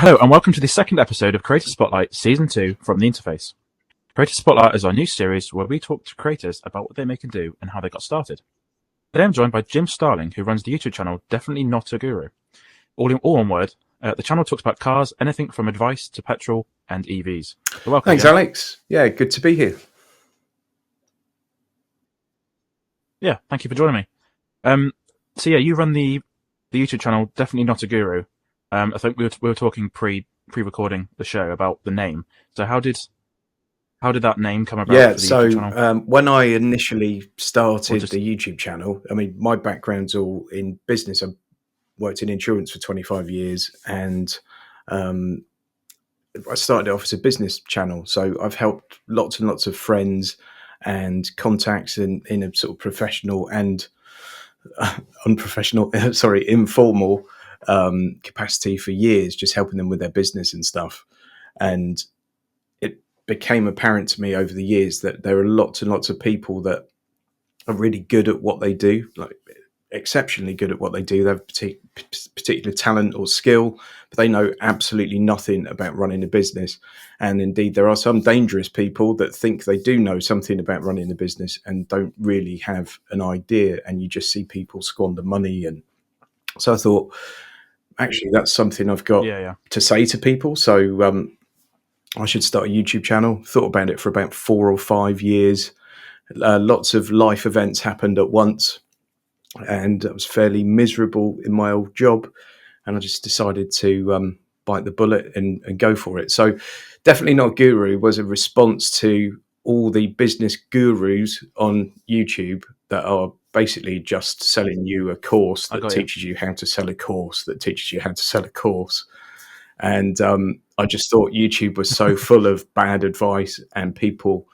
Hello and welcome to the second episode of Creator Spotlight Season 2 from The Interface. Creator Spotlight is our new series where we talk to creators about what they make and do and how they got started. Today I'm joined by Jim Starling, who runs the YouTube channel Definitely Not a Guru. All one word, the channel talks about cars, anything from advice to petrol and EVs. So welcome, Thanks, Jim. Alex. Yeah, good to be here. Yeah, thank you for joining me. So you run the YouTube channel Definitely Not a Guru. I think we were talking pre-recording the show about the name. So how did that name come about for the YouTube channel? When I initially started the YouTube channel, I mean, my background's all in business. I worked in insurance for 25 years, and I started off as a business channel. So I've helped lots and lots of friends and contacts in a sort of professional and informal capacity for years, just helping them with their business and stuff. And it became apparent to me over the years that there are lots and lots of people that are really good at what they do, like exceptionally good at what they do. They have particular talent or skill, but they know absolutely nothing about running a business. And indeed, there are some dangerous people that think they do know something about running a business and don't really have an idea. And you just see people squander money. And so I thought, actually, that's something I've got to say to people. So I should start a YouTube channel. Thought about it for about 4 or 5 years. Lots of life events happened at once, and I was fairly miserable in my old job, and I just decided to bite the bullet and go for it. So Definitely Not Guru was a response to all the business gurus on YouTube that are basically just selling you a course that teaches you how to sell a course that teaches you how to sell a course. And I just thought YouTube was so full of bad advice and people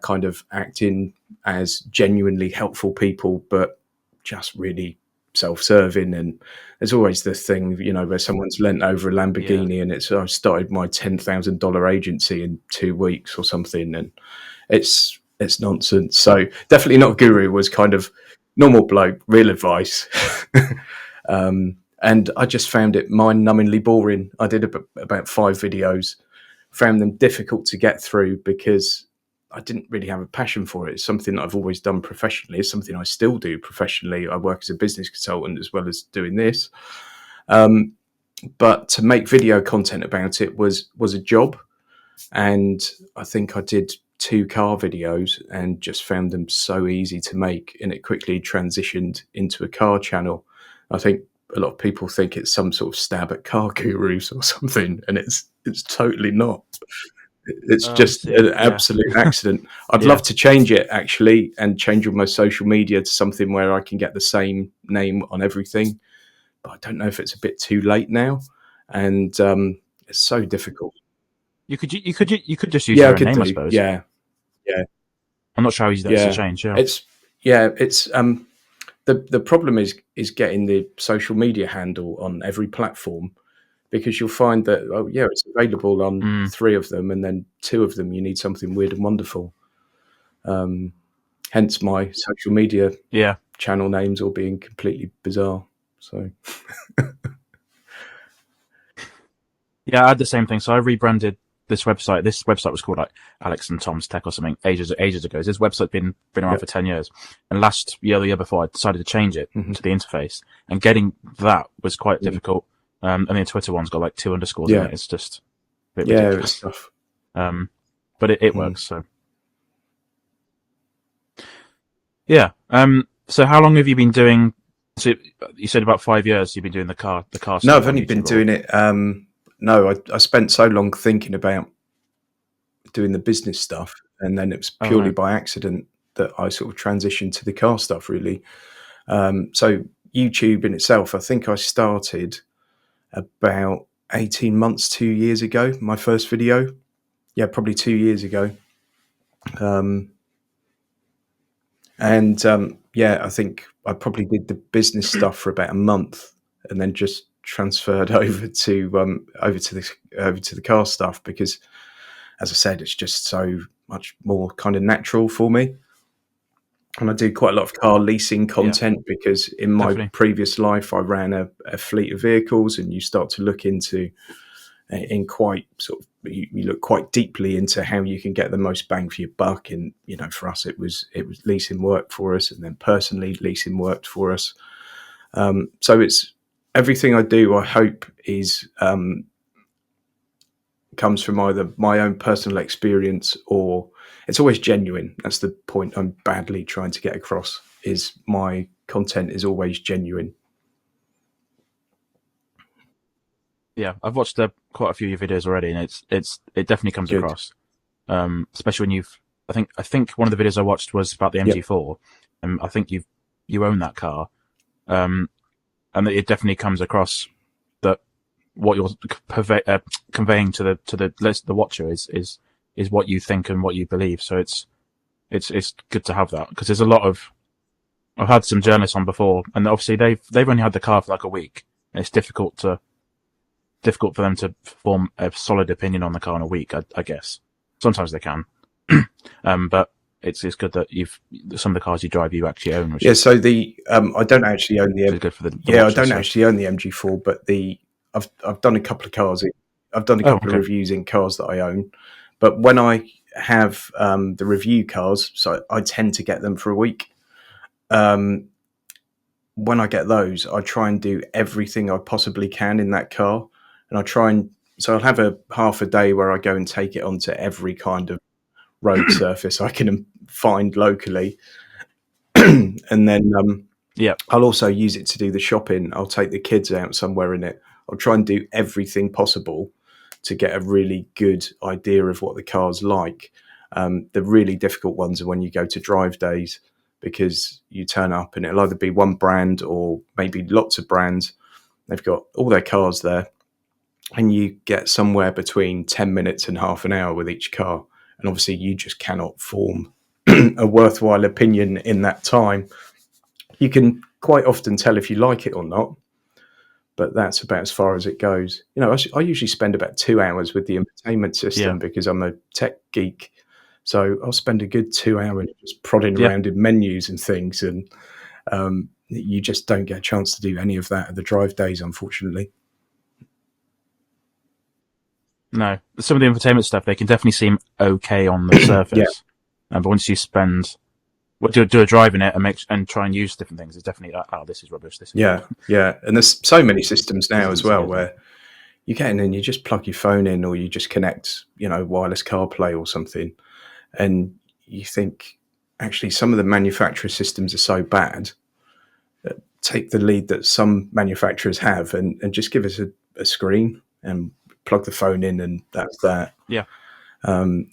kind of acting as genuinely helpful people, but just really self-serving. And there's always the thing, where someone's lent over a Lamborghini and I started my $10,000 agency in 2 weeks or something, and it's nonsense. So Definitely Not Guru was kind of normal bloke, real advice. And I just found it mind-numbingly boring. I did about 5 videos, found them difficult to get through because I didn't really have a passion for it. It's something that I've always done professionally. It's something I still do professionally. I work as a business consultant as well as doing this. But to make video content about it was a job. And I think I did 2 car videos and just found them so easy to make. And it quickly transitioned into a car channel. I think a lot of people think it's some sort of stab at car gurus or something, and it's totally not. It's just an absolute accident. I'd love to change it, actually, and change all my social media to something where I can get the same name on everything. But I don't know if it's a bit too late now, and it's so difficult. You could just use your own name, I suppose. Yeah. I'm not sure how easy that is to change. It's the problem is getting the social media handle on every platform, because you'll find that, it's available on 3 of them, and then 2 of them you need something weird and wonderful. Hence my social media channel names all being completely bizarre. So I had the same thing. So I rebranded this website. This website was called like Alex and Tom's Tech or something ages ago. This website's been around for 10 years. And last year, the year before, I decided to change it to the interface. And getting that was quite difficult. And the Twitter one's got like 2 underscores in it. It's just a bit ridiculous. It's tough. But it works. So yeah. So how long have you been doing? So you said about 5 years. You've been doing the car. No, I've only been doing it. No, I spent so long thinking about doing the business stuff, and then it was purely by accident that I sort of transitioned to the car stuff, really. So YouTube in itself, I think I started about 18 months, 2 years ago, my first video. Yeah, probably 2 years ago. I think I probably did the business stuff for about a month, and then just transferred over to the car stuff, because, as I said, it's just so much more kind of natural for me. And I do quite a lot of car leasing content because in my previous life I ran a fleet of vehicles, and you start to look into in quite sort of you look quite deeply into how you can get the most bang for your buck. And for us, it was leasing worked for us, and then personally leasing worked for us. So it's everything I do. I hope is comes from either my own personal experience, or it's always genuine. That's the point I'm badly trying to get across. Is my content is always genuine. Yeah, I've watched quite a few of your videos already, and it definitely comes Good. across. Especially when I think one of the videos I watched was about the Yep. MG4, and I think you own that car, and it definitely comes across that what you're conveying to the watcher is what you think and what you believe. So it's good to have that, because there's a lot of I've had some journalists on before, and obviously they've only had the car for like a week, and it's difficult for them to form a solid opinion on the car in a week. I guess sometimes they can, but it's good that some of the cars you drive you actually own. Yeah. So I don't actually own Which is good for the I watchers. don't So. actually own the MG4, but I've done a couple of cars. I've done a Oh, couple of okay. reviews in cars that I own. But when I have the review cars, so I tend to get them for a week. When I get those, I try and do everything I possibly can in that car, and so I'll have a half a day where I go and take it onto every kind of road surface I can find locally, and then Yeah. I'll also use it to do the shopping. I'll take the kids out somewhere in it. I'll try and do everything possible to get a really good idea of what the car's like. The really difficult ones are when you go to drive days, because you turn up and it'll either be one brand or maybe lots of brands. They've got all their cars there, and you get somewhere between 10 minutes and half an hour with each car. And obviously, you just cannot form a worthwhile opinion in that time. You can quite often tell if you like it or not, but that's about as far as it goes. I usually spend about 2 hours with the infotainment Yeah. system because I'm a tech geek. So I'll spend a good 2 hours just prodding Yeah. around in menus and things. And you just don't get a chance to do any of that at the drive days, unfortunately. No, some of the infotainment stuff, they can definitely seem okay on the Yeah. surface, but once you do a drive in it and try and use different things, it's definitely like, oh, this is rubbish. This is Yeah. Yeah. And there's so many systems this now isn't as so well good. where you get in and you just plug your phone in, or you just connect, wireless CarPlay or something. And you think, actually, some of the manufacturer systems are so bad. Take the lead that some manufacturers have, and just give us a screen and plug the phone in, and that's that. Yeah.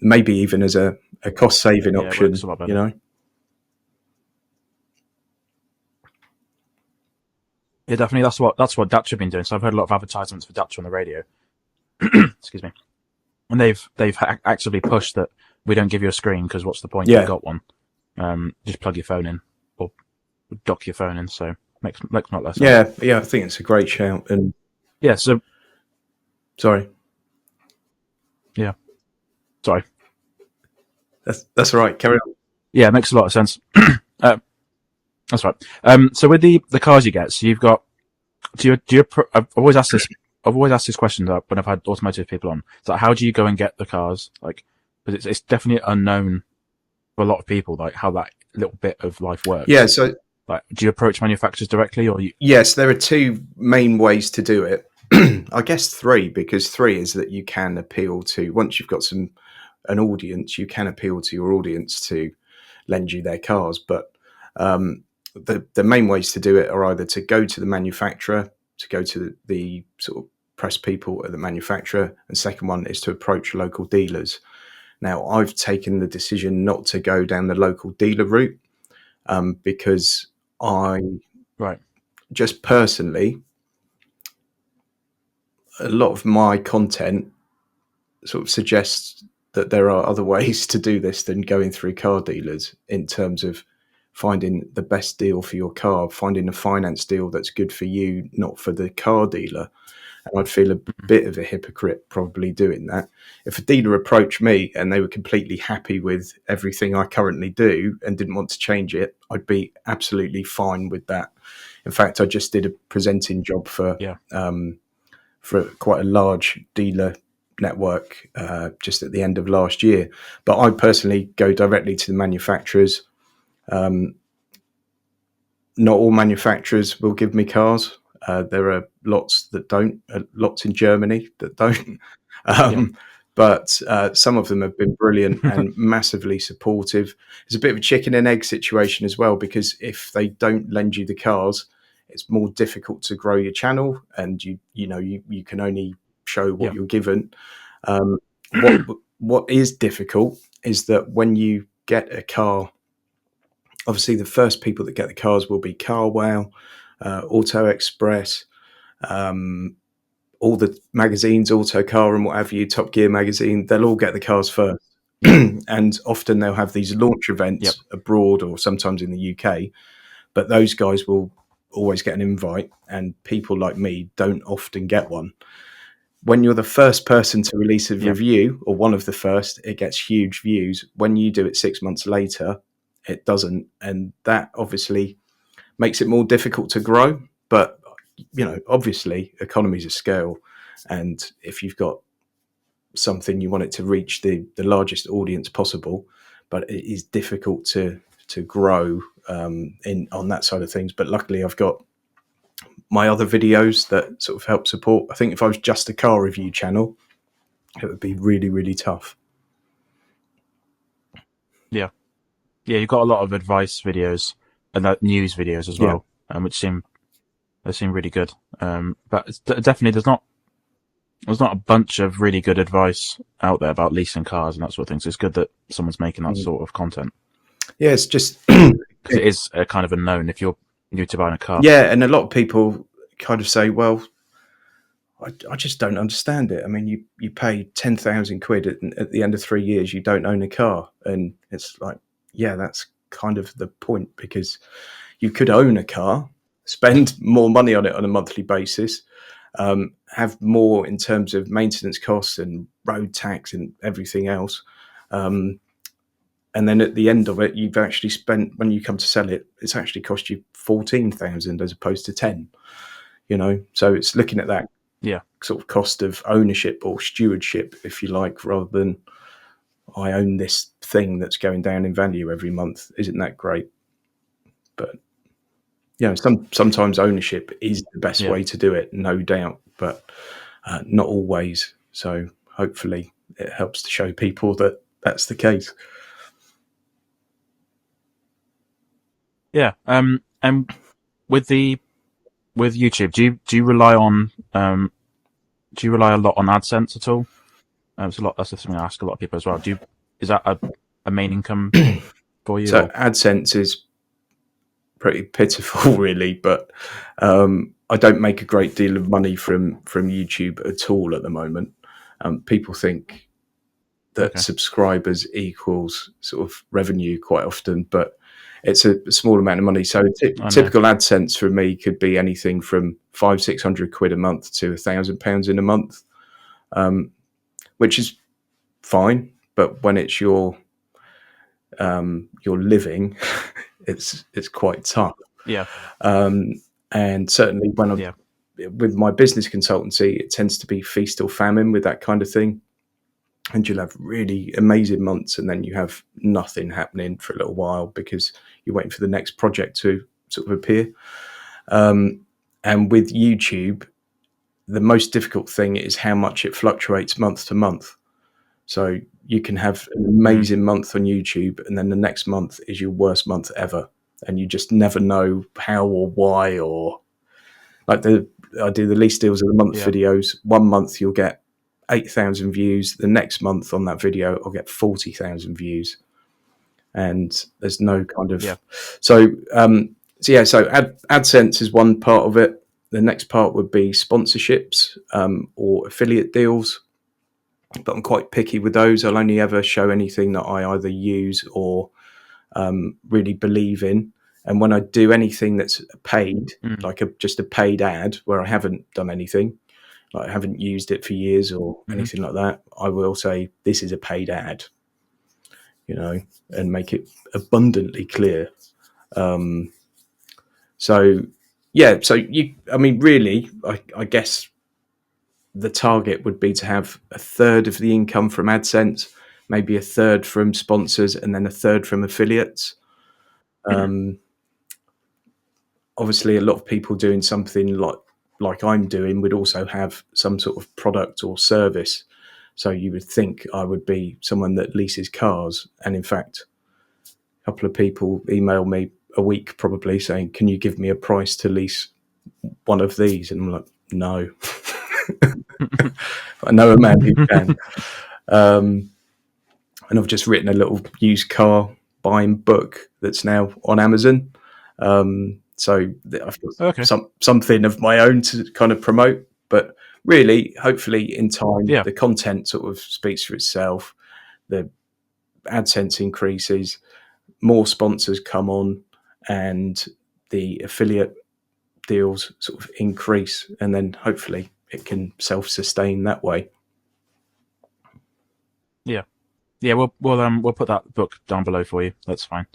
Maybe even as a cost saving Yeah, it works option, a lot better. Yeah, definitely. That's what Dacia have been doing. So I've heard a lot of advertisements for Dacia on the radio. Excuse me. And they've actively pushed that we don't give you a screen, because what's the point? You've Yeah. got one. Just plug your phone in or dock your phone in. So makes not less sense. Yeah. I think it's a great shout. And Yeah. So sorry, yeah. Sorry. that's all right. Carry on. Yeah, it makes a lot of sense. That's right. So with the cars you get, so you've got. I've always asked this. I've always asked this question when I've had automotive people on. It's like, how do you go and get the cars? Like, because it's definitely unknown for a lot of people, like how that little bit of life works. Yeah. So Like, do you approach manufacturers directly, or you? yes, there are two main ways to do it. I guess three, because three is that you can appeal to, once you've got an audience, you can appeal to your audience to lend you their cars. But the main ways to do it are either to go to the manufacturer, to go to the sort of press people at the manufacturer, and second one is to approach local dealers. Now, I've taken the decision not to go down the local dealer route, because I Right. just personally, a lot of my content sort of suggests that there are other ways to do this than going through car dealers, in terms of finding the best deal for your car, finding a finance deal that's good for you, not for the car dealer. And I'd feel a bit of a hypocrite probably doing that. If a dealer approached me and they were completely happy with everything I currently do and didn't want to change it, I'd be absolutely fine with that. In fact, I just did a presenting job for Yeah. for quite a large dealer network just at the end of last year. But I personally go directly to the manufacturers. Not all manufacturers will give me cars. There are lots that don't, lots in Germany that don't. Yeah. Um, but some of them have been brilliant and massively supportive. It's a bit of a chicken and egg situation as well, because if they don't lend you the cars, it's more difficult to grow your channel, and you can only show what Yeah. you're given. Um, what what is difficult is that when you get a car, obviously the first people that get the cars will be CarWow, Auto Express, um, all the magazines, Auto Car and what have you, Top Gear magazine. They'll all get the cars first. And often they'll have these launch Yep. events abroad or sometimes in the UK, but those guys will always get an invite, and people like me don't often get one. When you're the first person to release a Yep. review, or one of the first, it gets huge views. When you do it 6 months later, it doesn't. And that obviously makes it more difficult to grow. But, obviously, economies of scale. And if you've got something, you want it to reach the largest audience possible, but it is difficult to grow in on that side of things. But luckily, I've got my other videos that sort of help support. I think if I was just a car review channel, it would be really, really tough. Yeah. Yeah. You've got a lot of advice videos and news videos as Yeah. well, which seem really good. But definitely there's not a bunch of really good advice out there about leasing cars and that sort of thing. So it's good that someone's making that sort of content, Yeah, it's just because it is a kind of unknown if you're new to buying a car. yeah, and a lot of people kind of say, well, I just don't understand it. I mean, you pay 10,000 quid at the end of 3 years, you don't own a car. And it's like, yeah, that's kind of the point, because you could own a car, spend more money on it on a monthly basis, have more in terms of maintenance costs and road tax and everything else. And then at the end of it, you've actually spent, when you come to sell it, it's actually cost you 14,000 as opposed to 10. So it's looking at that Yeah. sort of cost of ownership or stewardship, if you like, rather than I own this thing that's going down in value every month. Isn't that great? But sometimes ownership is the best Yeah. way to do it, no doubt, but not always. So hopefully it helps to show people that that's the case. Yeah. And with YouTube, do you rely on do you rely a lot on AdSense at all? It's a lot. That's something I ask a lot of people as well. Is that a main income for you? So Or? AdSense is pretty pitiful, really, but I don't make a great deal of money from YouTube at all at the moment. People think that Okay. subscribers equals sort of revenue quite often, but it's a small amount of money. So I know. typical AdSense for me could be anything from 500-600 quid a month to £1,000 in a month, which is fine. But when it's your living, it's quite tough. Yeah. And certainly when Yeah. with my business consultancy, it tends to be feast or famine with that kind of thing. And you'll have really amazing months, and then you have nothing happening for a little while because you're waiting for the next project to sort of appear. And with YouTube, the most difficult thing is how much it fluctuates month to month. So you can have an amazing month on YouTube, and then the next month is your worst month ever, and you just never know how or why. Or like I do the least deals of the month Yeah. videos. 1 month you'll get 8,000 views. The next month on that video, I'll get 40,000 views, and there's no kind of Yeah. so. So AdSense is one part of it. The next part would be sponsorships or affiliate deals, but I'm quite picky with those. I'll only ever show anything that I either use or really believe in. And when I do anything that's paid, like just a paid ad where I haven't done anything, like I haven't used it for years or anything like that, I will say this is a paid ad, and make it abundantly clear. So really, I guess the target would be to have a third of the income from AdSense, maybe a third from sponsors, and then a third from affiliates. Obviously, a lot of people doing something like I'm doing would also have some sort of product or service. So you would think I would be someone that leases cars, and in fact, a couple of people email me a week probably saying, "Can you give me a price to lease one of these?" And I'm like, "No." I know a man who can. And I've just written a little used car buying book that's now on Amazon. So I've Okay. got something of my own to kind of promote. But really, hopefully, in time, Yeah. the content sort of speaks for itself. The AdSense increases, more sponsors come on, and the affiliate deals sort of increase, and then hopefully it can self-sustain that way. Yeah. Yeah. We'll put that book down below for you. That's fine.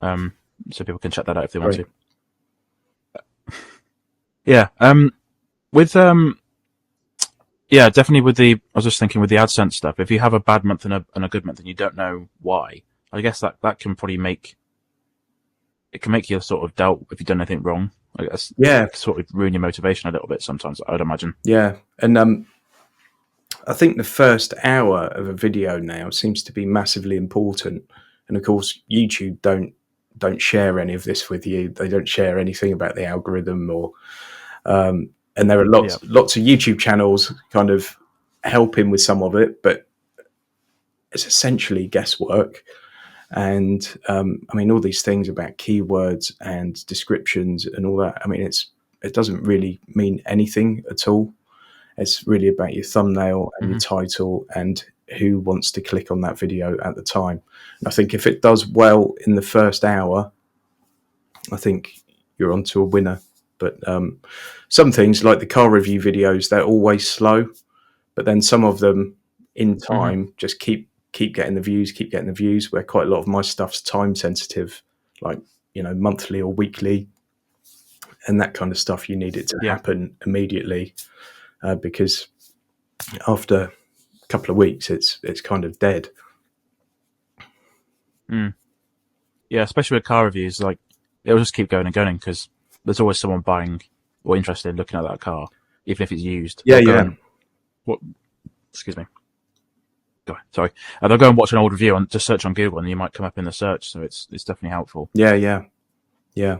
So people can check that out if they want Great. to. Yeah. With Yeah, definitely with the. I was just thinking with the AdSense stuff. If you have a bad month and a good month and you don't know why, I guess that can probably make you sort of doubt if you've done anything wrong. I guess Yeah, it can sort of ruin your motivation a little bit sometimes. I would imagine. yeah, and I think the first hour of a video now seems to be massively important. And of course, YouTube don't share any of this with you. They don't share anything about the algorithm, or and there are Yeah. lots of YouTube channels kind of helping with some of it, but it's essentially guesswork. And I mean, all these things about keywords and descriptions and all that. I mean, it doesn't really mean anything at all. It's really about your thumbnail and your Hmm. title and who wants to click on that video at the time. And I think if it does well in the first hour, I think you're onto a winner. But some things like the car review videos, they're always slow, but then some of them in Hmm. time just keep getting the views, keep getting the views, where quite a lot of my stuff's time sensitive, like, monthly or weekly, and that kind of stuff. You need it to Yeah. happen immediately, because after a couple of weeks, it's kind of dead. Mm. Yeah. Especially with car reviews, like it'll just keep going and going because there's always someone buying or interested in looking at that car, even if it's used. Yeah, They'll go yeah, and what? Excuse me. Go ahead. Sorry. They'll go and watch an old review and just search on Google, and you might come up in the search. So it's definitely helpful. yeah, yeah, yeah.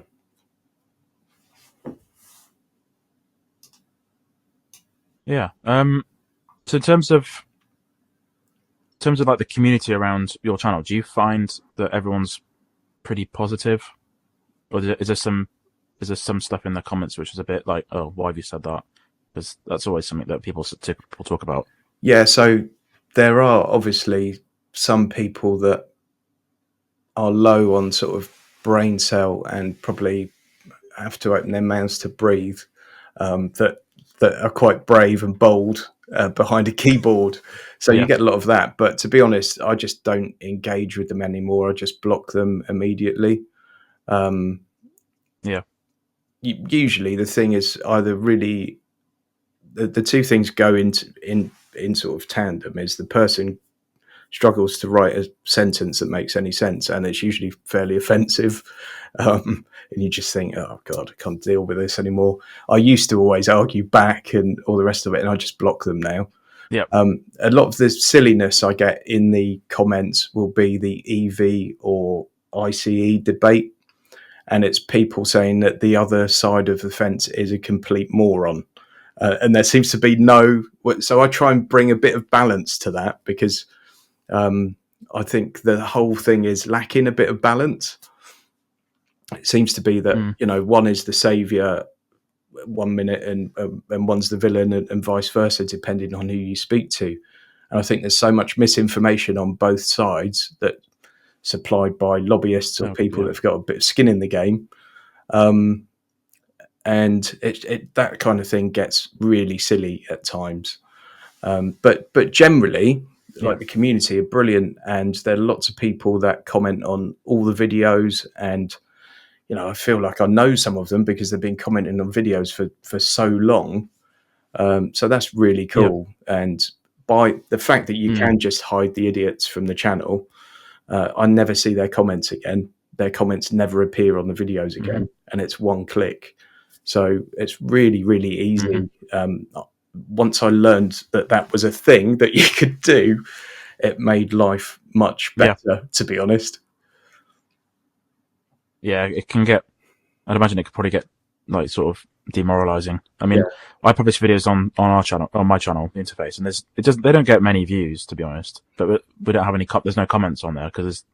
Yeah. So in terms of like the community around your channel, do you find that everyone's pretty positive, or is there some stuff in the comments which is a bit like, oh, why have you said that? Because that's always something that people talk about. Yeah, so there are obviously some people that are low on sort of brain cell and probably have to open their mouths to breathe, that are quite brave and bold behind a keyboard. So you Yeah. get a lot of that. But to be honest, I just don't engage with them anymore. I just block them immediately. Um, Yeah. Usually, the thing is either really the two things go in sort of tandem. Is the person struggles to write a sentence that makes any sense, and it's usually fairly offensive. And you just think, oh God, I can't deal with this anymore. I used to always argue back and all the rest of it, and I just block them now. Yeah. A lot of the silliness I get in the comments will be the EV or ICE debate, and it's people saying that the other side of the fence is a complete moron. And there seems to be no. So I try and bring a bit of balance to that, because I think the whole thing is lacking a bit of balance. It seems to be that Mm. one is the savior 1 minute, and one's the villain, and vice versa, depending on who you speak to. And I think there's so much misinformation on both sides that supplied by lobbyists or Oh, people yeah. that have got a bit of skin in the game. Um, and that kind of thing gets really silly at times. But generally, Yeah. like, the community are brilliant, and there are lots of people that comment on all the videos, and I feel like I know some of them because they've been commenting on videos for so long. So that's really cool. And by the fact that you Mm. can just hide the idiots from the channel, I never see their comments again. Their comments never appear on the videos again, and it's one click. So it's really, really easy. Once I learned that that was a thing that you could do, it made life much Yeah. better, to be honest. Yeah, it can get. I'd imagine it could probably get like sort of demoralizing. I mean, Yeah. I publish videos on our channel, on my channel, the interface, and they don't get many views, to be honest. But we don't have any. There's no comments on there because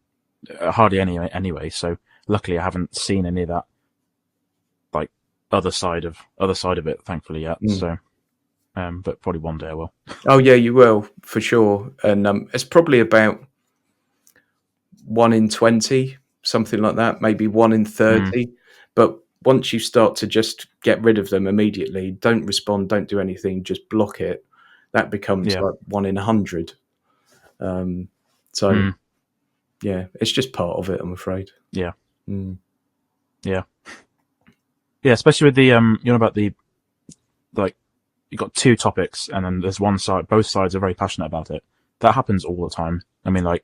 there's hardly any anyway. So luckily, I haven't seen any of that like other side of it, thankfully yet. So, but probably one day I will. Oh yeah, you will for sure. And it's probably about 1 in 20, something like that, maybe 1 in 30. But once you start to just get rid of them immediately, don't respond, don't do anything, just block it, that becomes Yeah. like 1 in 100. So yeah, it's just part of it, I'm afraid. Yeah. Mm. Yeah. Yeah, especially with the you know about the like you've got two topics and then there's one side, both sides are very passionate about it. That happens all the time. I mean, like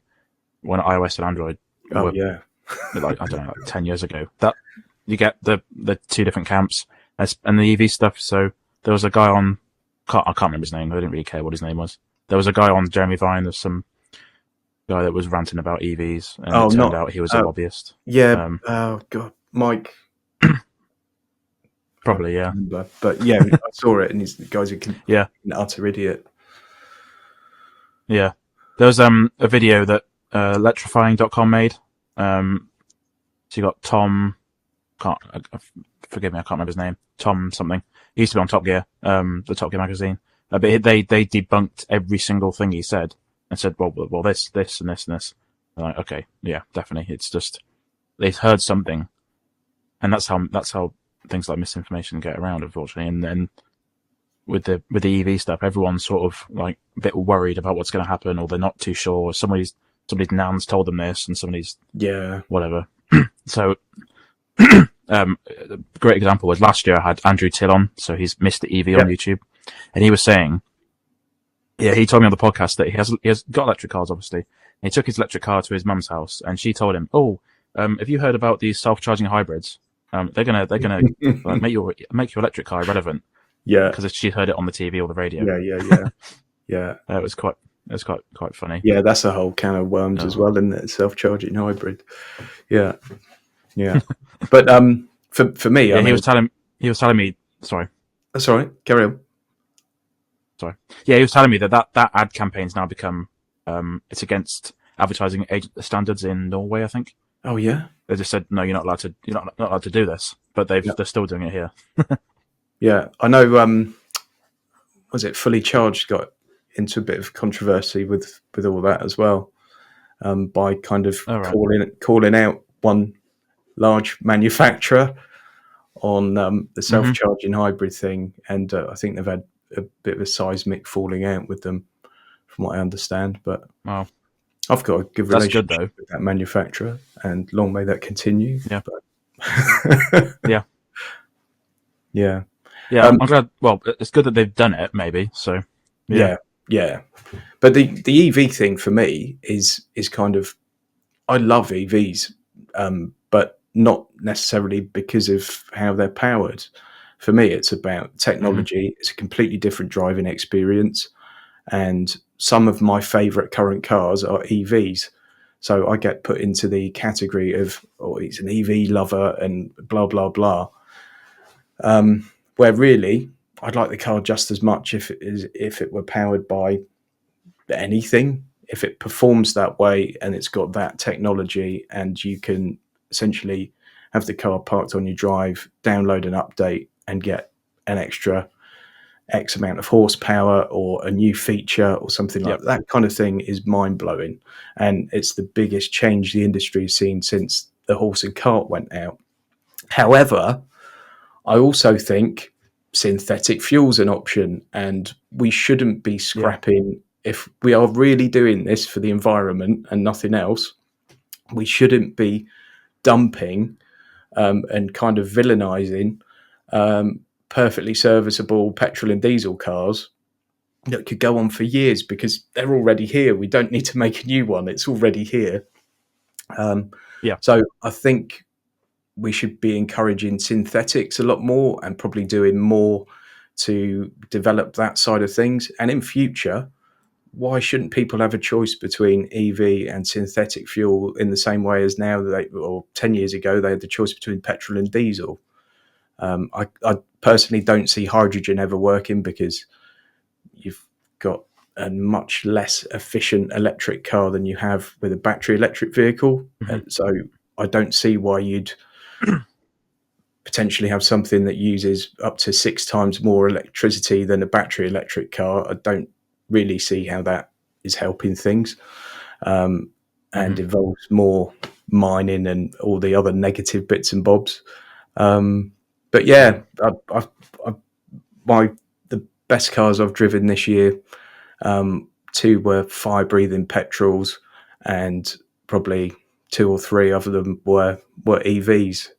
when iOS and Android Oh were yeah. like, I don't know, like 10 years ago, that you get the two different camps and the EV stuff. So there was a guy on, I can't remember his name. I didn't really care what his name was. There was a guy on Jeremy Vine. There's some guy that was ranting about EVs and it turned out he was a lobbyist. Yeah. Oh God, Mike. Probably, yeah. Remember. But yeah, I saw it, and the guy's an utter idiot. Yeah. There was a video that electrifying.com made. So you got Tom, forgive me, I can't remember his name. Tom something. He used to be on Top Gear, the Top Gear magazine. But they debunked every single thing he said and said, well, this, and this, and this. I'm like, okay, yeah, definitely. It's just they've heard something, and that's how things like misinformation get around, unfortunately. And then with the EV stuff, everyone's sort of like a bit worried about what's going to happen, or they're not too sure. Somebody's nan's told them this, and somebody's whatever. So, a great example was last year I had Andrew Till on, so he's Mr. EV on YouTube, and he was saying, he told me on the podcast that he has got electric cars, obviously. And he took his electric car to his mum's house, and she told him, have you heard about these self-charging hybrids? They're gonna like, make your electric car irrelevant. Yeah, because she heard it on the TV or the radio. Yeah. It was quite funny. Yeah, that's a whole can of worms as well, isn't it? Self-charging hybrid. Yeah. But for me, he was telling me. Sorry, that's all right. Carry on. Sorry. Yeah, he was telling me that ad campaign's now become it's against advertising standards in Norway, I think. Oh yeah. They just said no, you're not allowed to do this, but they're still doing it here. Yeah, I know. Was it Fully Charged got into a bit of controversy with all that as well, by kind of calling out one large manufacturer on the self-charging hybrid thing, and I think they've had a bit of a seismic falling out with them, from what I understand. But I've got a good relationship with that manufacturer, and long may that continue. Yeah. But Yeah, I'm glad. Well, it's good that they've done it, maybe. So, yeah. But the EV thing for me is kind of, I love EVs, but not necessarily because of how they're powered. For me, it's about technology. It's a completely different driving experience, and some of my favourite current cars are EVs. So I get put into the category of, he's an EV lover and blah blah blah. Where really, I'd like the car just as much if it were powered by anything. If it performs that way and it's got that technology, and you can essentially have the car parked on your drive, download an update, and get an extra X amount of horsepower or a new feature or something like that, kind of thing is mind blowing. And it's the biggest change the industry has seen since the horse and cart went out. However, I also think synthetic fuel's an option, and we shouldn't be scrapping. If we are really doing this for the environment and nothing else, we shouldn't be dumping and kind of villainising perfectly serviceable petrol and diesel cars that could go on for years because they're already here. We don't need to make a new one; it's already here. Um, Yeah. so I think we should be encouraging synthetics a lot more and probably doing more to develop that side of things. And in future, why shouldn't people have a choice between EV and synthetic fuel in the same way as now or 10 years ago, they had the choice between petrol and diesel? I personally don't see hydrogen ever working because you've got a much less efficient electric car than you have with a battery electric vehicle. Hmm. So I don't see why you'd potentially have something that uses up to 6 times more electricity than a battery electric car. I don't really see how that is helping things, and involves more mining and all the other negative bits and bobs. But Yeah. yeah, I, my the best cars I've driven this year, two were fire breathing petrols, and probably two or three of them were EVs.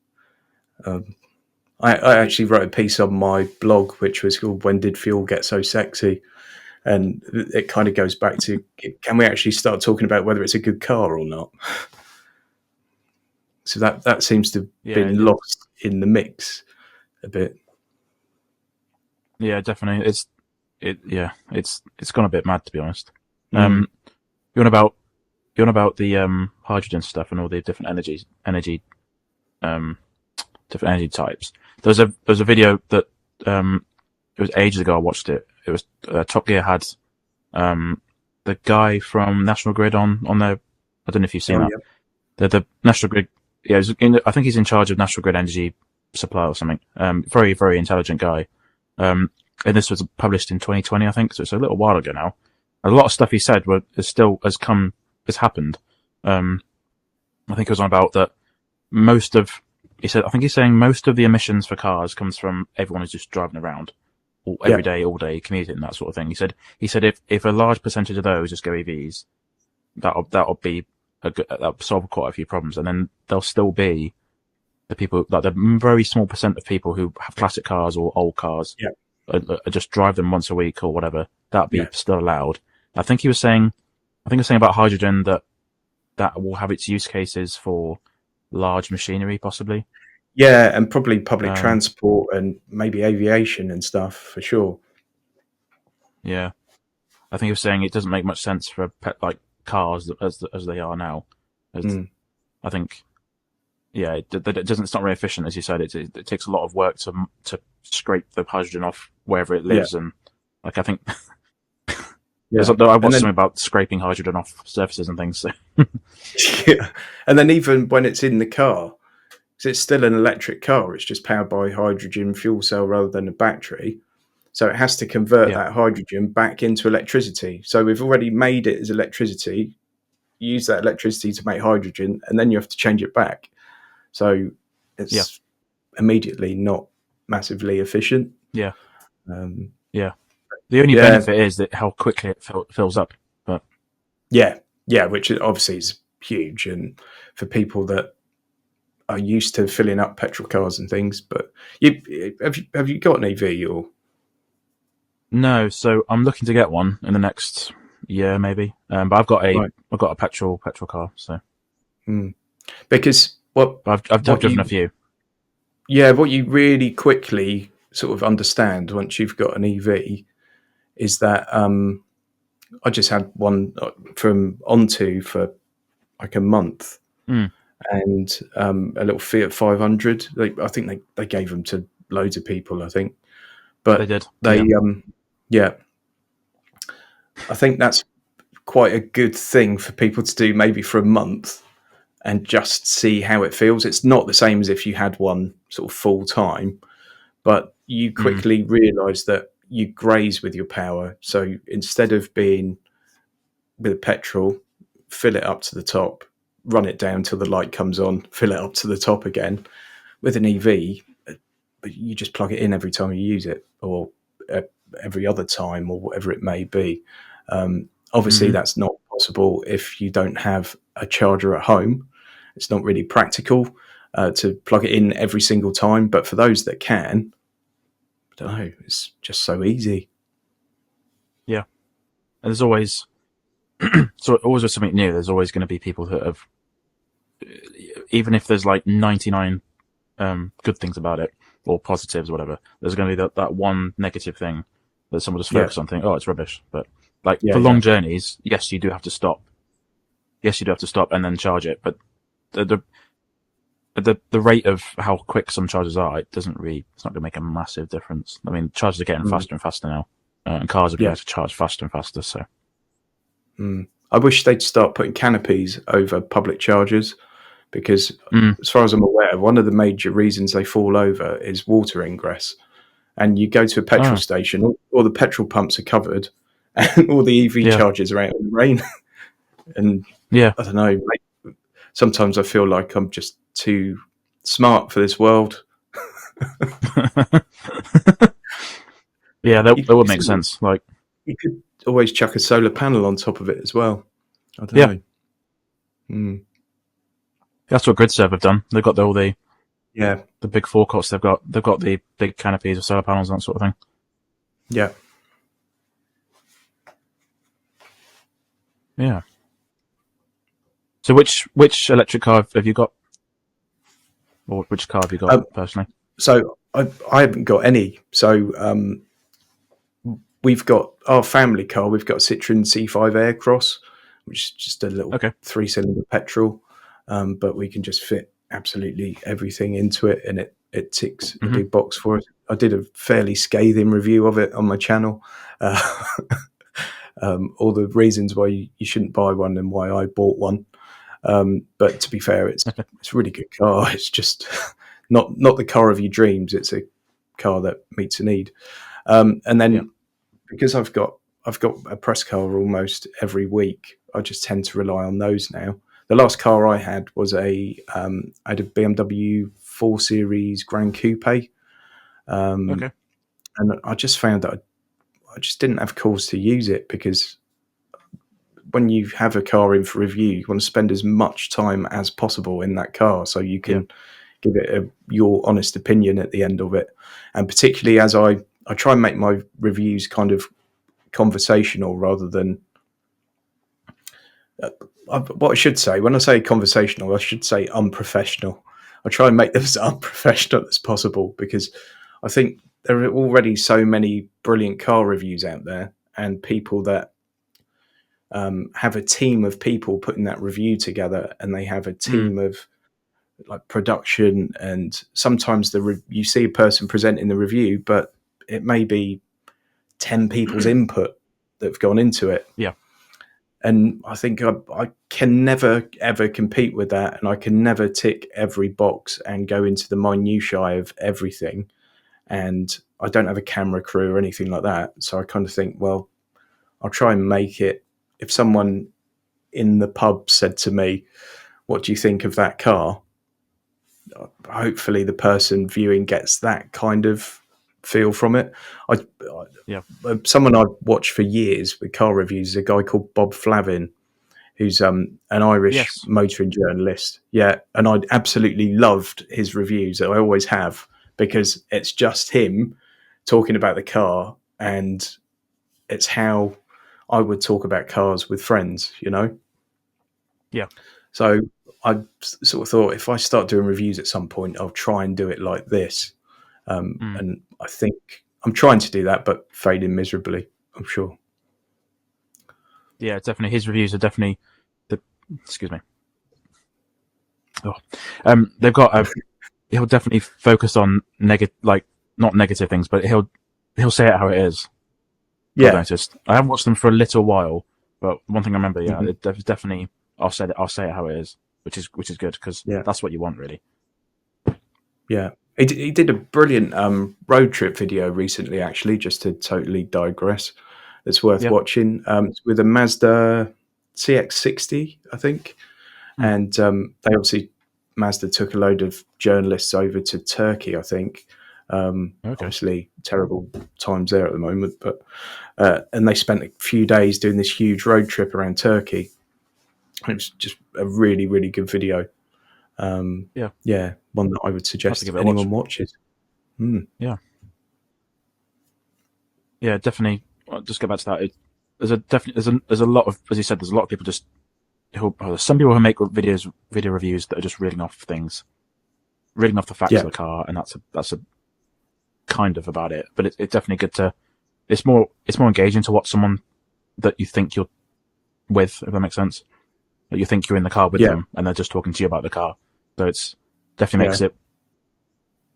I actually wrote a piece on my blog which was called "When Did Fuel Get So Sexy?" And it kind of goes back to, can we actually start talking about whether it's a good car or not? So that seems to have Yeah. been lost in the mix a bit. Yeah. Definitely. It's gone a bit mad, to be honest. Mm. You on about the hydrogen stuff and all the different um different energy types. There's a video that it was ages ago. I watched it. It was Top Gear had the guy from National Grid on there. I don't know if you've seen Oh that. yeah, The National Grid. Yeah, I think he's in charge of National Grid energy supply or something. Very very intelligent guy. And this was published in 2020, I think. So it's a little while ago now. A lot of stuff he said has happened. I think it was on about that most of he said I think he's saying most of the emissions for cars comes from everyone who's just driving around yeah, every day, all day, commuting, that sort of thing. He said if a large percentage of those just go EVs, that'll be that'll solve quite a few problems, and then there'll still be the people, like the very small percent of people who have classic cars or old cars, yeah, just drive them once a week or whatever. That'd be yeah, still allowed. I think he was saying about hydrogen that will have its use cases for large machinery, possibly. yeah, and probably public Um, transport and maybe aviation and stuff for sure. yeah, I think he was saying it doesn't make much sense for like cars as they are now. As Mm. I think, yeah, it doesn't. It's not very efficient, as you said. It takes a lot of work to scrape the hydrogen off wherever it Yeah, lives, and like I think yeah, I and watched then something about scraping hydrogen off surfaces and things. So yeah, and then even when it's in the car, because it's still an electric car, it's just powered by hydrogen fuel cell rather than a battery. So it has to convert yeah, that hydrogen back into electricity. So we've already made it as electricity, use that electricity to make hydrogen, and then you have to change it back. So yeah, it's immediately not massively efficient. yeah, Um, yeah. The only yeah, benefit is that how quickly it fills up. But yeah, yeah, which obviously is huge, and for people that are used to filling up petrol cars and things. But have you got an EV or no, so I'm looking to get one in the next year, maybe. But right? I've got a petrol car. So, Mm. Because what but I've what driven a you few. yeah, what you really quickly sort of understand once you've got an EV is that I just had one from Onto for like a month, Mm, and a little Fiat 500. I think they gave them to loads of people. I think, they but did. they Yeah. yeah, I think that's quite a good thing for people to do maybe for a month and just see how it feels. It's not the same as if you had one sort of full time, but you Mm, quickly realize that you graze with your power. So instead of being with a petrol, fill it up to the top, run it down till the light comes on, fill it up to the top again. With an EV, you just plug it in every time you use it, or uh, every other time, or whatever it may be. Obviously, mm, that's not possible if you don't have a charger at home. It's not really practical to plug it in every single time. But for those that can, don't know. It's just so easy. Yeah, and there's always so always with something new. There's always going to be people that have, even if there's like 99 good things about it or positives or whatever. There's going to be that one negative thing that someone just Yeah, focus on, think, oh, it's rubbish. But like yeah, for yeah, long journeys, yes, you do have to stop. Yes, you do have to stop and then charge it. But the the rate of how quick some charges are, it's not going to make a massive difference. I mean, charges are getting mm, faster and faster now, and cars are being yeah. able to charge faster and faster. So, Mm. I wish they'd start putting canopies over public chargers because, mm. as far as I'm aware, one of the major reasons they fall over is water ingress. And you go to a petrol Oh, station, all the petrol pumps are covered, and all the EV yeah, chargers are out in the rain. And yeah. I don't know. Sometimes I feel like I'm just too smart for this world. Yeah, that would You, make sense. Like, you could always chuck a solar panel on top of it as well. I don't yeah, know. Mm. that's what GridServe have done. They've got all Yeah, the big forecourts. They've got the big canopies of solar panels and that sort of thing. yeah. Yeah. So which electric car have you got, or which car have you got Um, personally? so I haven't got any. So we've got our family car. We've got a Citroen C5 Aircross, which is just a little Okay. 3-cylinder petrol, but we can just fit absolutely everything into it, and it ticks a Hmm. big box for us. I did a fairly scathing review of it on my channel. Uh, all the reasons why you shouldn't buy one and why I bought one. But to be fair, it's a really good car. It's just not the car of your dreams. It's a car that meets a need. And Yeah. then because I've got a press car almost every week, I just tend to rely on those now. The last car I had was I had a BMW 4 Series Grand Coupe, Okay. and I just found that I just didn't have cause to use it because when you have a car in for review, you want to spend as much time as possible in that car so you Yeah. can give it your honest opinion at the end of it. And particularly as I try and make my reviews kind of conversational rather than what I should say. When I say conversational, I should say unprofessional. I try and make them as unprofessional as possible because I think there are already so many brilliant car reviews out there and people that have a team of people putting that review together, and they have a Mm. team of like production, and sometimes you see a person presenting the review, but it may be 10 people's input that have gone into it. Yeah. And I think I can never ever compete with that, and I can never tick every box and go into the minutiae of everything. And I don't have a camera crew or anything like that, so I kind of think, well, I'll try and make it. If someone in the pub said to me, "What do you think of that car?" Hopefully, the person viewing gets that kind of feel from it. Yeah. Someone I've watched for years with car reviews is a guy called Bob Flavin, who's an Irish Yes. motoring journalist. Yeah, and I absolutely loved his reviews. I always have because it's just him talking about the car, and it's how I would talk about cars with friends. Yeah. So I sort of thought if I start doing reviews at some point, I'll try and do it like this. Mm. And I think I'm trying to do that, but failing miserably, I'm sure. Yeah. Definitely, his reviews are definitely the. Excuse me. Oh. They've got a. He'll definitely focus on negative, like not negative things, but he'll say it how it is. I've Yeah. noticed. I haven't watched them for a little while, but one thing I remember, yeah, Mhm. it's definitely. I'll say it how it is, which is good because Yeah. that's what you want, really. Yeah. He did a brilliant road trip video recently, actually, just to totally digress. It's worth Yeah. watching. It's with a Mazda CX-60, I think. Mm. And they obviously, Mazda took a load of journalists over to Turkey, I think. Okay. Obviously, terrible times there at the moment, but and they spent a few days doing this huge road trip around Turkey. It was just a really, really good video. Yeah. Yeah, one that I would I'll have to suggest give it a watch. anyone watches. Mm. Yeah. Yeah, definitely. I'll just go back to that. There's a definitely there's a lot of, as you said, there's a lot of people just some people who make video reviews that are just reading off things, reading off the facts Yeah, of the car, and that's a kind of about it. But it's definitely good to. It's more engaging to watch someone that you think you're with, if that makes sense. That you think you're in the car with yeah, them, and they're just talking to you about the car. So it's definitely yeah, makes it,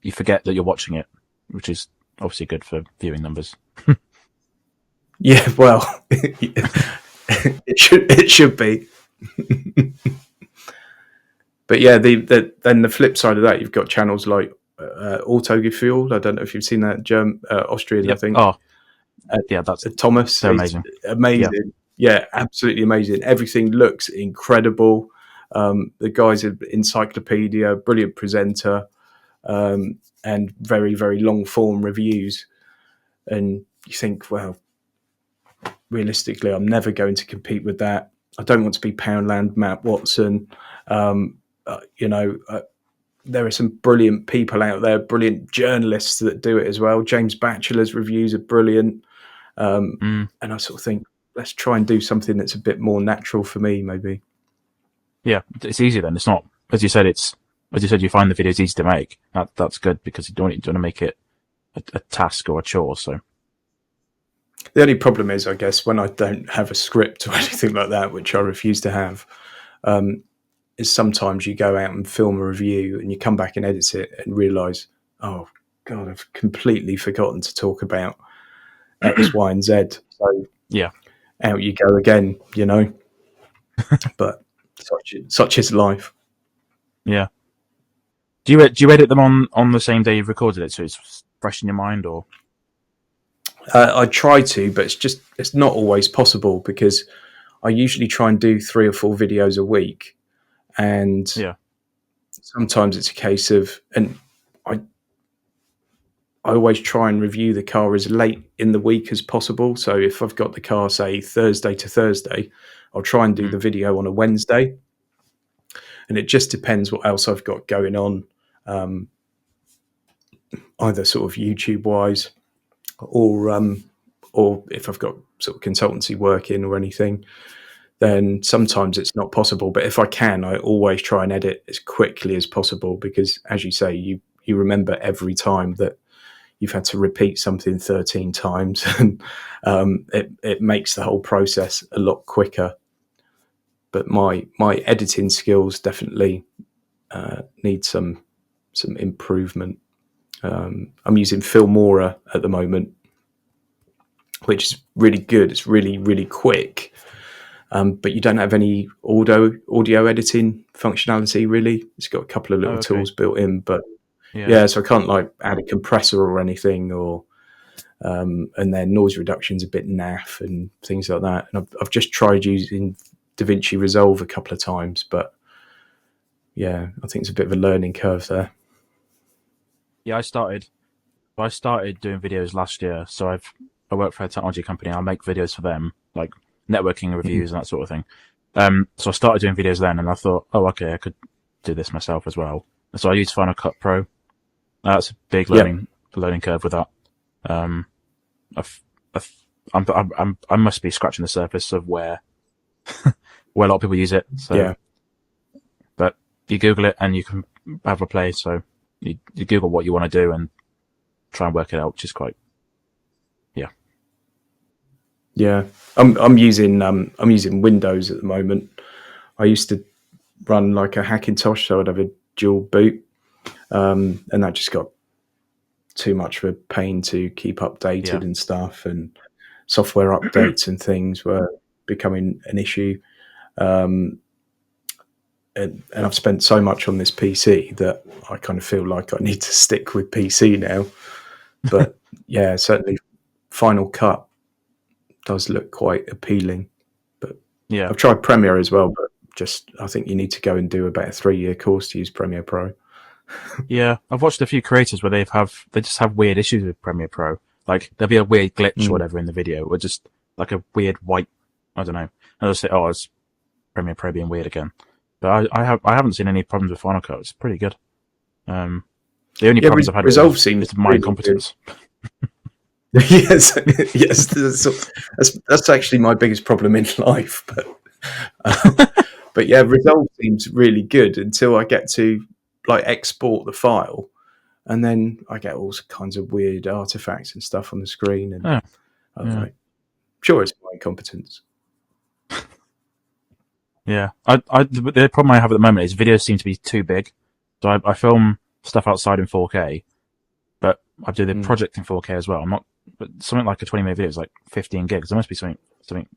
you forget that you're watching it, which is obviously good for viewing numbers. yeah. Well, it should be. But yeah, then the flip side of that, you've got channels like Autogefühl. I don't know if you've seen that, Austrian, I Yep. think. Oh, Uh, yeah, Thomas, they're he's amazing. Yeah. amazing. Yeah, absolutely amazing. Everything looks incredible. The guy's an encyclopedia, brilliant presenter, and very, very long form reviews. And you think, well, realistically, I'm never going to compete with that. I don't want to be Poundland Matt Watson. Um, you know, there are some brilliant people out there, brilliant journalists that do it as well. James Batchelor's reviews are brilliant. Mm, And I sort of think, let's try and do something that's a bit more natural for me, maybe. yeah. It's easy then. It's not, as you said. As you said, you find the videos easy to make. That's good because you don't want to make it a task or a chore. So The only problem is, I guess, when I don't have a script or anything like that, which I refuse to have, is sometimes you go out and film a review and you come back and edit it and realize, oh, God, I've completely forgotten to talk about X, Y, and Z. So yeah, out you go again, But such is life. yeah. Do you edit them on the same day you've recorded it, so it's fresh in your mind, or I try to, but it's not always possible because I usually try and do 3 or 4 videos a week, and yeah, sometimes it's a case of, and I I always try and review the car as late in the week as possible. So if I've got the car, say Thursday to Thursday, I'll try and do mm, the video on a Wednesday, and it just depends what else I've got going on, um, either sort of YouTube wise or if I've got sort of consultancy work in or anything. Then sometimes it's not possible. But if I can, I always try and edit as quickly as possible because, as you say, you remember every time that you've had to repeat something 13 times, and it makes the whole process a lot quicker. But my editing skills definitely need some improvement. I'm using Filmora at the moment, which is really good. It's really really quick, but you don't have any audio editing functionality really. It's got a couple of oh, little okay, tools built in, but yeah, yeah, so I can't like add a compressor or anything, or and then noise reduction's a bit naff and things like that. And I've just tried using DaVinci Resolve a couple of times, but yeah, I think it's a bit of a learning curve there. yeah. I started doing videos last year, so I work for a technology company. I make videos for them, like networking Mhm. reviews and that sort of thing. So I started doing videos then, and I thought, oh, okay, I could do this myself as well. So I used Final Cut Pro. That's a big Yeah, learning curve with that. Um, I've, I've, I must be scratching the surface of where a lot of people use it. So, yeah, but you Google it and you can have a play. So you Google what you want to do and try and work it out, which is quite, yeah, yeah. I'm using Windows at the moment. I used to run like a Hackintosh, so I'd have a dual boot, and that just got too much of a pain to keep yeah, updated and stuff, and software updates and things were becoming an issue. Um, and I've spent so much on this PC that I kind of feel like I need to stick with PC now. But yeah, certainly Final Cut does look quite appealing. But yeah. I've tried Premiere as well, but just I think you need to go and do about a 3 year course to use Premiere Pro. Yeah, I've watched a few creators where they just have weird issues with Premiere Pro. Like there'll be a weird glitch or Mm. whatever in the video, or just like a weird white. I don't know. And they'll say, "Oh, it's Premiere Pro being weird again." But I haven't seen any problems with Final Cut. It's pretty good. Um, the only Yeah, problems I've had with it Resolve seems is my really good. incompetence. Yes, yes. That's actually my biggest problem in life. Um, but yeah, Resolve seems really good until I get to like export the file, and then I get all kinds of weird artifacts and stuff on the screen, and Oh, I don't yeah, know. Sure, it's my incompetence. yeah. The problem I have at the moment is videos seem to be too big. So I film stuff outside in 4K, but I do the Mm. project in 4K as well. I'm not, but something like a 20-minute video is like 15 gigs. There must be something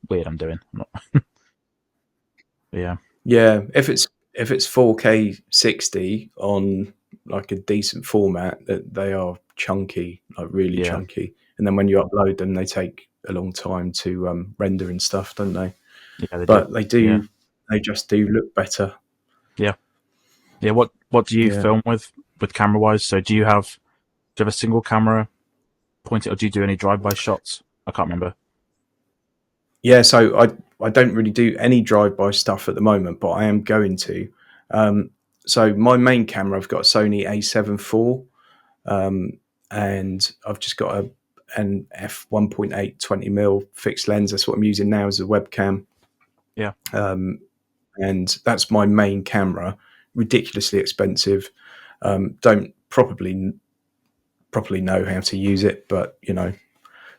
weird I'm doing. I'm not, yeah, Yeah, if it's 4K 60 on like a decent format, that they are chunky, like really yeah, chunky. And then when you upload them, they take a long time to render and stuff, don't they? yeah. They do. But they Yeah, do, they just do look better. yeah, yeah. What do you Yeah, film with camera wise? So do you have a single camera pointed, or do you do any drive-by shots? I can't remember. yeah. So I don't really do any drive-by stuff at the moment, but I am going to. Um, so my main camera, I've got a Sony A7 IV, and I've just got an f 1.8 20 mm fixed lens. That's what I'm using now as a webcam, Yeah, and that's my main camera. Ridiculously expensive. Don't properly know how to use it, but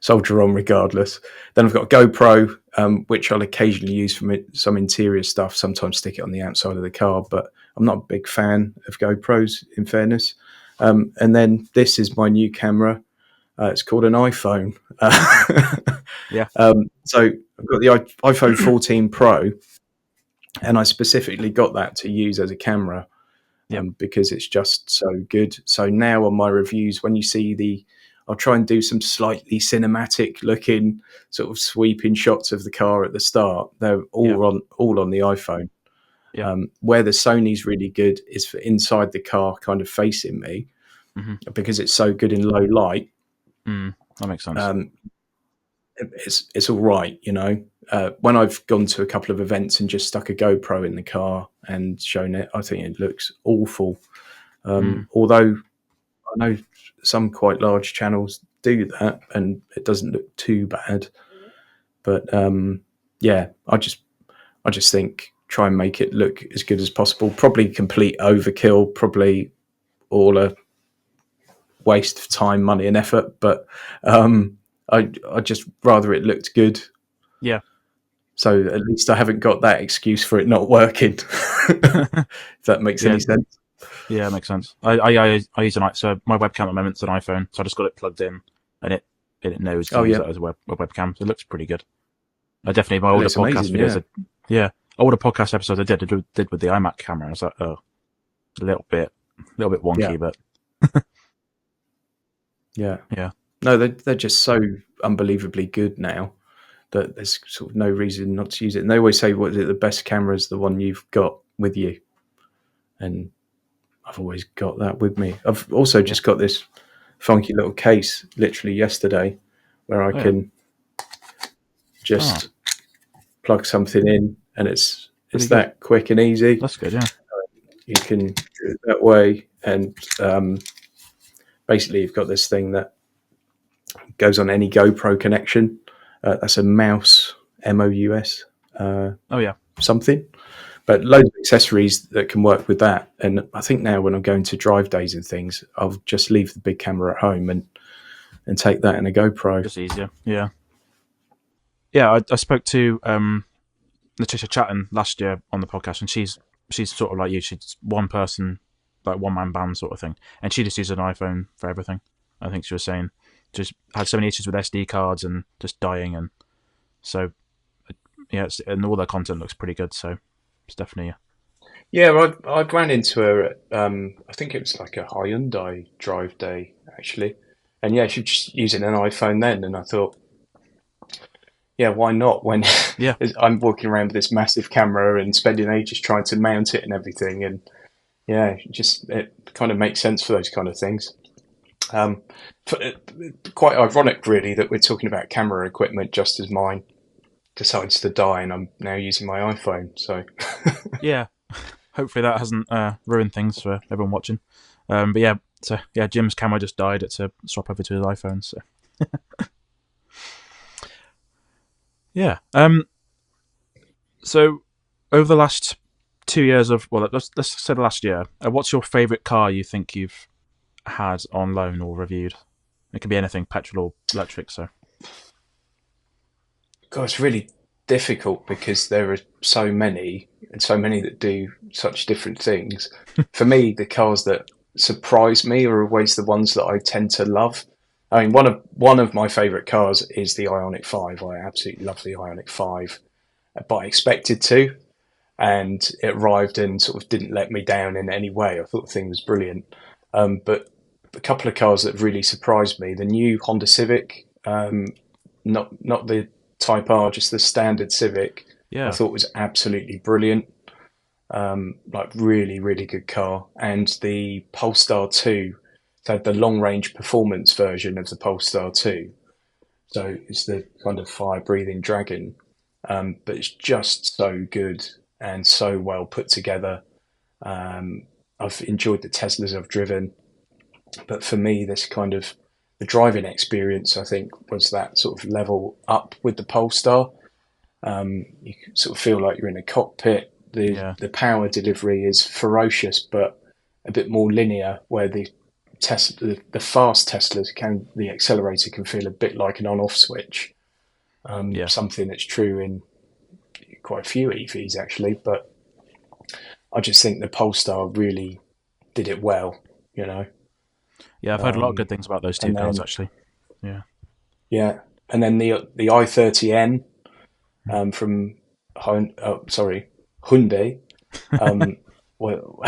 soldier on regardless. Then I've got a GoPro, which I'll occasionally use for some interior stuff. Sometimes stick it on the outside of the car, but I'm not a big fan of GoPros, in fairness. And then this is my new camera. It's called an iPhone. yeah, So I've got the iPhone 14 Pro, and I specifically got that to use as a camera, yeah, because it's just so good. So now on my reviews, when you see I'll try and do some slightly cinematic looking sort of sweeping shots of the car at the start. They're yeah, all on the iPhone. yeah. Where the Sony's really good is for inside the car, kind of facing me, Mm-hmm. because it's so good in low light. That makes sense. Um, it's all right, when I've gone to a couple of events and just stuck a GoPro in the car and shown it, I think it looks awful. Mm, Although I know some quite large channels do that, and it doesn't look too bad. But yeah, I just think try and make it look as good as possible. Probably complete overkill. Probably all a waste of time, money, and effort. But I just rather it looked good. yeah. So at least I haven't got that excuse for it not working. If that makes Yeah, any sense. yeah, makes sense. I use so my webcam at the moment is an iPhone, so I just got it plugged in, and it knows to Oh use yeah, that as a webcam. So it looks pretty good. I definitely my it older looks podcast amazing. videos. Yeah, Yeah, older podcast episodes I did with the iMac camera. I was like, oh, a little bit yeah, wonky, but yeah. yeah, No, they're just so unbelievably good now that there's sort of no reason not to use it. And they always say, "What is it? The best camera is the one you've got with you." And I've always got that with me. I've also yeah, just got this funky little case, literally yesterday, where I oh yeah, can oh, just plug something in, and it's pretty good. that quick and easy. That's good. Yeah, You can do it that way, and basically you've got this thing that goes on any GoPro connection. That's a mouse, MOUS, oh yeah, something. But loads of accessories that can work with that. And I think now when I'm going to drive days and things, I'll just leave the big camera at home and take that and a GoPro. just easier. Yeah, yeah. I spoke to Natasha Chatton last year on the podcast, and she's sort of like you. She's one person, like one man band sort of thing, and she just uses an iPhone for everything. I think she was saying just had so many issues with SD cards and just dying, and so yeah, and all their content looks pretty good. So it's definitely Yeah, I ran into her at, I think it was like a Hyundai drive day, actually. And yeah, she was just using an iPhone then. And I thought, yeah, why not? When yeah, I'm walking around with this massive camera and spending ages trying to mount it and everything. And yeah, just it kind of makes sense for those kind of things. Um, Quite ironic, really, that we're talking about camera equipment just as mine decides to die, and I'm now using my iPhone. So yeah. Hopefully that hasn't ruined things for everyone watching. But yeah, so yeah, Jim's camera just died. It's a swap over to his iPhone. So Yeah. So over the last 2 years of, well, let's say the last year, what's your favourite car you think you've had on loan or reviewed? It could be anything, petrol or electric. So God, it's really difficult because there are so many and so many that do such different things. For me, the cars that surprise me are always the ones that I tend to love. I mean, one of my favourite cars is the Ioniq 5. I absolutely love the Ioniq 5, but I expected to, and it arrived and sort of didn't let me down in any way. I thought the thing was brilliant. But a couple of cars that really surprised me: the new Honda Civic, not the Type R, just the standard Civic. I yeah, thought was absolutely brilliant. Like really, really good car. And the Polestar 2, so the long range performance version of the Polestar 2. So it's the kind of fire breathing dragon, but it's just so good and so well put together. I've enjoyed the Teslas I've driven, but for me, this kind of the driving experience, I think, was that sort of level up with the Polestar. You sort of feel like you're in a cockpit. yeah, The power delivery is ferocious, but a bit more linear. Where the fast Teslas the accelerator can feel a bit like an on-off switch. yeah, Something that's true in quite a few EVs actually, but I just think the Polestar really did it well, you know. yeah. I've heard a lot of good things about those two And cars then actually. Yeah, yeah, and then the i30N from Hyundai, um, well,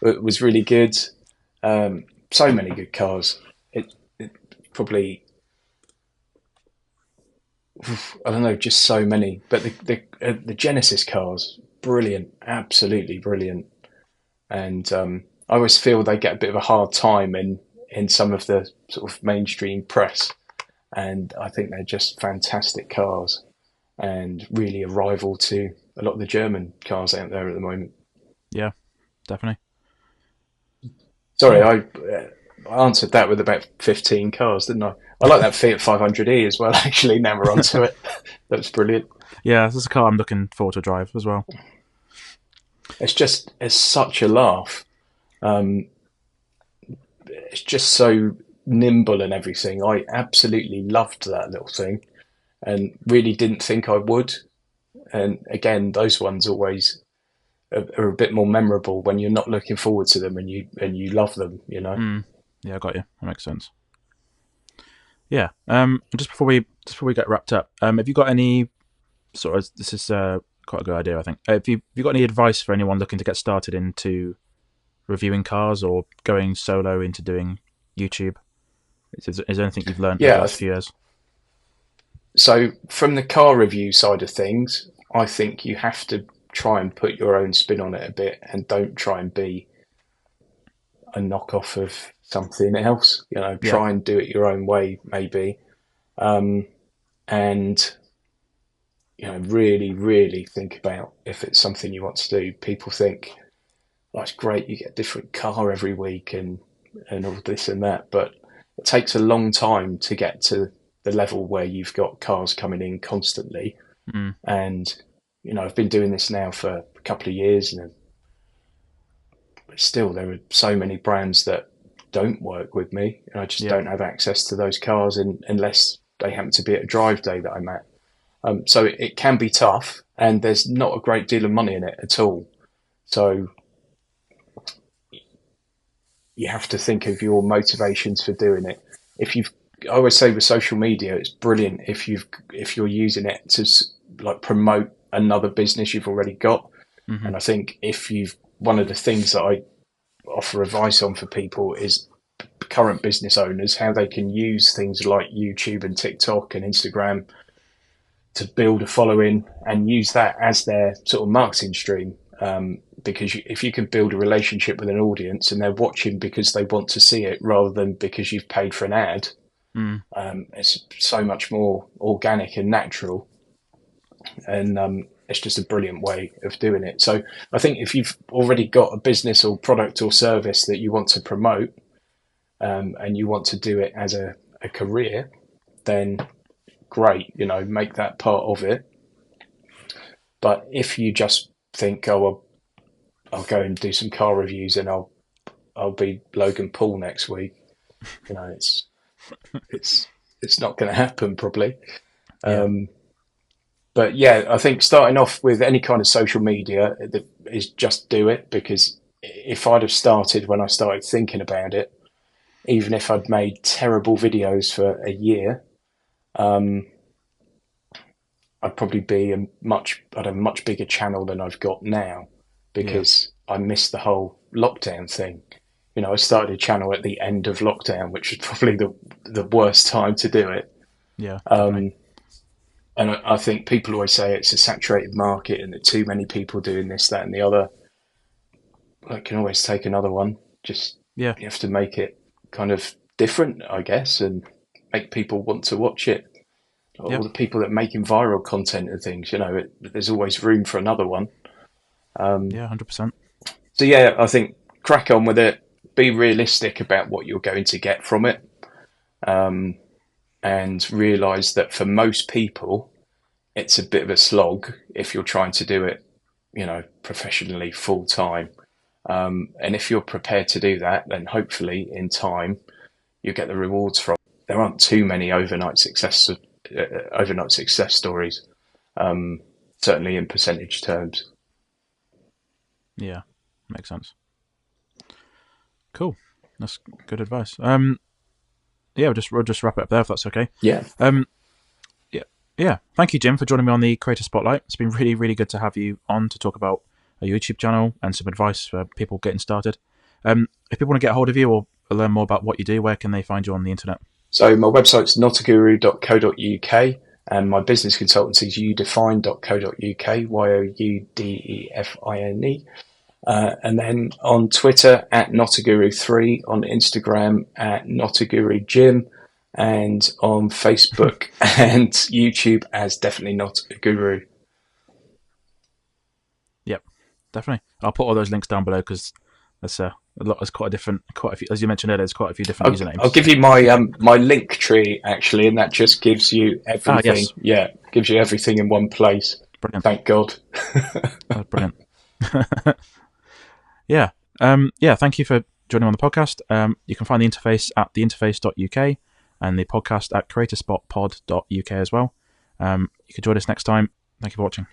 it was really good. So many good cars. It probably, I don't know, just so many. But the Genesis cars, brilliant, absolutely brilliant. And I always feel they get a bit of a hard time in some of the sort of mainstream press. And I think they're just fantastic cars and really a rival to a lot of the German cars out there at the moment. yeah, definitely. Sorry, Yeah, I answered that with about 15 cars, didn't I? I like that Fiat 500e as well, actually. Now we're onto it. That's brilliant. yeah. This is a car I'm looking forward to drive as well. It's such a laugh. Um, it's just so nimble and everything. I absolutely loved that little thing and really didn't think I would. And again, those ones always are a bit more memorable when you're not looking forward to them and you love them, you know. Mm, yeah, I got you. That makes sense. Yeah. Just before we get wrapped up, have you got any sort of this is quite a good idea, I think. Have you got any advice for anyone looking to get started into reviewing cars or going solo into doing YouTube? Is there anything you've learned over the Yeah, last few years? so from the car review side of things, I think you have to try and put your own spin on it a bit and don't try and be a knockoff of something else. You know, Yeah. try and do it your own way, maybe. And, you know, really, really think about if it's something you want to do. People think, that's great, you get a different car every week and all this and that. But it takes a long time to get to the level where you've got cars coming in constantly. Mm, And, you know, I've been doing this now for a couple of years and still there are so many brands that don't work with me. And I just yeah. don't have access to those cars unless they happen to be at a drive day that I'm at. So it can be tough and there's not a great deal of money in it at all. So you have to think of your motivations for doing it. If you've, I always say with social media, it's brilliant if you're using it to like promote another business you've already got. Hmm. And I think if you've one of the things that I offer advice on for people is current business owners how they can use things like YouTube and TikTok and Instagram to build a following and use that as their sort of marketing stream. Because if you can build a relationship with an audience and they're watching because they want to see it rather than because you've paid for an ad, Mm, it's so much more organic and natural. And it's just a brilliant way of doing it. So I think if you've already got a business or product or service that you want to promote, and you want to do it as a career, then great, make that part of it. But if you just think, oh, well, I'll go and do some car reviews and I'll be Logan Paul next week, it's not going to happen probably. Yeah. But yeah, I think starting off with any kind of social media is just do it, because if I'd have started when I started thinking about it, even if I'd made terrible videos for a year, I'd probably be I'd have a much bigger channel than I've got now, Yeah. because I missed the whole lockdown thing. I started a channel at the end of lockdown, which was probably the worst time to do it. Yeah. Definitely. And I think people always say it's a saturated market and that too many people doing this, that, and the other. I can always take another one. Just Yeah. you have to make it kind of different, I guess, and make people want to watch it. Yeah. All the people that are making viral content and things, there's always room for another one. Yeah. 100%. So yeah, I think crack on with it. Be realistic about what you're going to get from it, and realise that for most people, it's a bit of a slog if you're trying to do it, professionally full time. And if you're prepared to do that, then hopefully in time you get the rewards from it. There aren't too many overnight success stories, certainly in percentage terms. Yeah. Makes sense. Cool. That's good advice. Yeah, we'll just wrap it up there if that's okay. Yeah. Yeah. Thank you, Jim, for joining me on the Creator Spotlight. It's been really, really good to have you on to talk about a YouTube channel and some advice for people getting started. If people want to get a hold of you or learn more about what you do, where can they find you on the internet? So my website's notaguru.co.uk, and my business consultancy is youdefine.co.uk, youdefine. And then on Twitter at notaguru3, on Instagram at notagurujim, and on Facebook and YouTube as definitely not a guru. Yep, definitely. I'll put all those links down below because there's there's quite a few, as you mentioned earlier, there's quite a few different usernames. I'll give you my link tree actually, and that just gives you everything. Yes. Yeah, gives you everything in one place. Brilliant. Thank God. That's brilliant. Yeah. Thank you for joining on the podcast. You can find the interface at theinterface.uk and the podcast at creatorspotpod.uk as well. You can join us next time. Thank you for watching.